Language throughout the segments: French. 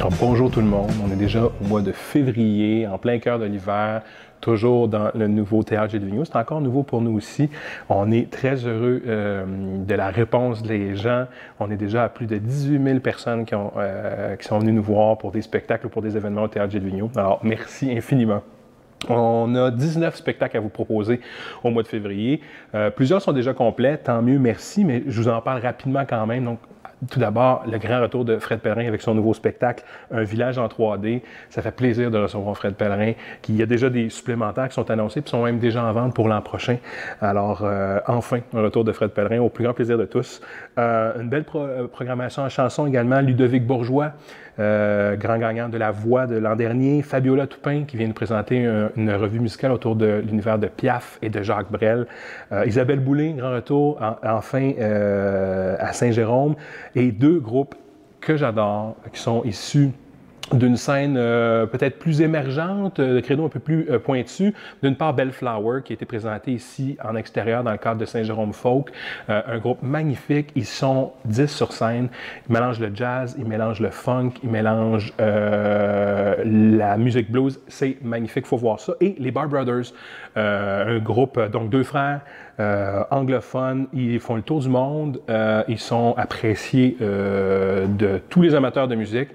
Alors, bonjour tout le monde, on est déjà au mois de février, en plein cœur de l'hiver, toujours dans le nouveau Théâtre Gilles Vigneault. C'est encore nouveau pour nous aussi. On est très heureux de la réponse des gens. On est déjà à plus de 18 000 personnes qui sont venues nous voir pour des spectacles ou pour des événements au Théâtre Gilles Vigneault. Alors, merci infiniment. On a 19 spectacles à vous proposer au mois de février. Plusieurs sont déjà complets, tant mieux, merci, mais je vous en parle rapidement quand même. Donc, tout d'abord, le grand retour de Fred Pellerin avec son nouveau spectacle, Un village en 3D. Ça fait plaisir de recevoir Fred Pellerin. Il y a déjà des supplémentaires qui sont annoncés et sont même déjà en vente pour l'an prochain. Alors, enfin, un retour de Fred Pellerin au plus grand plaisir de tous. Une belle programmation en chanson également. Ludovic Bourgeois, grand gagnant de La Voix de l'an dernier. Fabiola Toupin, qui vient nous présenter une revue musicale autour de l'univers de Piaf et de Jacques Brel. Isabelle Boulay, grand retour, enfin, à Saint-Jérôme. Et deux groupes que j'adore, qui sont issus d'une scène peut-être plus émergente, de créneaux un peu plus pointus. D'une part, Bellflower, qui a été présenté ici en extérieur dans le cadre de Saint-Jérôme Folk. Un groupe magnifique. Ils sont 10 sur scène. Ils mélangent le jazz, ils mélangent le funk, ils mélangent la musique blues. C'est magnifique, il faut voir ça. Et les Bar Brothers, un groupe, donc deux frères anglophones. Ils font le tour du monde. Ils sont appréciés de tous les amateurs de musique.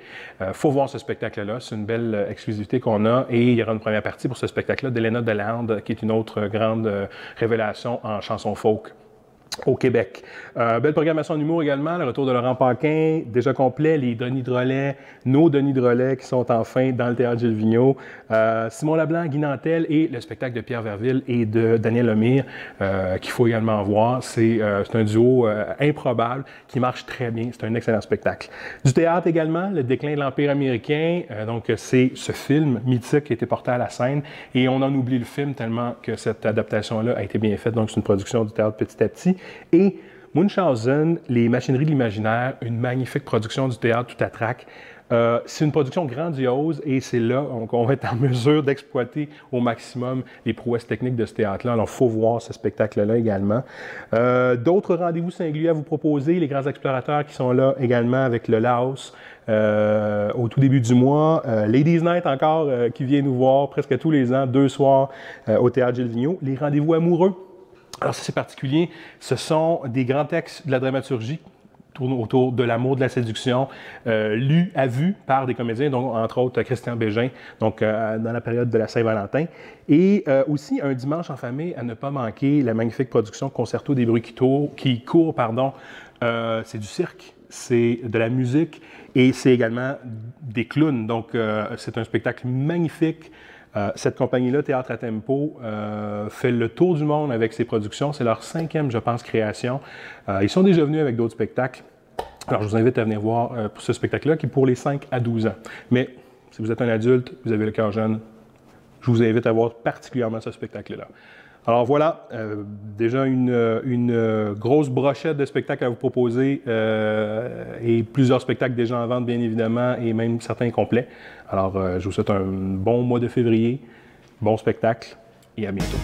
Faut voir ce spectacle-là. C'est une belle exclusivité qu'on a. Et il y aura une première partie pour ce spectacle-là d'Helena Deland, qui est une autre grande révélation en chanson folk au Québec. Belle programmation en humour également, le retour de Laurent Paquin, déjà complet, les Denis Drolet, nos Denis Drolet qui sont enfin dans le Théâtre Gilles Vigneault, Simon Leblanc, Guy Nantel et le spectacle de Pierre Verville et de Daniel Lemire qu'il faut également voir. C'est un duo improbable qui marche très bien. C'est un excellent spectacle. Du théâtre également, Le déclin de l'Empire américain. Donc c'est ce film mythique qui a été porté à la scène et on en oublie le film tellement que cette adaptation-là a été bien faite. Donc c'est une production du théâtre petit à petit. Et Munchausen, Les machineries de l'imaginaire, une magnifique production du théâtre tout à trac. C'est une production grandiose et c'est là qu'on va être en mesure d'exploiter au maximum les prouesses techniques de ce théâtre-là. Alors, il faut voir ce spectacle-là également. D'autres rendez-vous singuliers à vous proposer, les grands explorateurs qui sont là également avec le Laos au tout début du mois. Ladies Night encore qui vient nous voir presque tous les ans, 2 soirs au Théâtre Gilles Vigneault. Les rendez-vous amoureux. Alors ça, c'est particulier. Ce sont des grands textes de la dramaturgie autour de l'amour, de la séduction, lus à vue par des comédiens, dont entre autres Christian Bégin, donc dans la période de la Saint-Valentin. Et aussi un dimanche en famille à ne pas manquer, la magnifique production Concerto des bruits qui court. C'est du cirque, c'est de la musique et c'est également des clowns. Donc c'est un spectacle magnifique. Cette compagnie-là, Théâtre à Tempo, fait le tour du monde avec ses productions. C'est leur 5e, je pense, création. Ils sont déjà venus avec d'autres spectacles. Alors, je vous invite à venir voir pour ce spectacle-là, qui est pour les 5 à 12 ans. Mais si vous êtes un adulte, vous avez le cœur jeune, je vous invite à voir particulièrement ce spectacle-là. Alors voilà, déjà une grosse brochette de spectacles à vous proposer et plusieurs spectacles déjà en vente, bien évidemment, et même certains complets. Alors, je vous souhaite un bon mois de février, bon spectacle et à bientôt.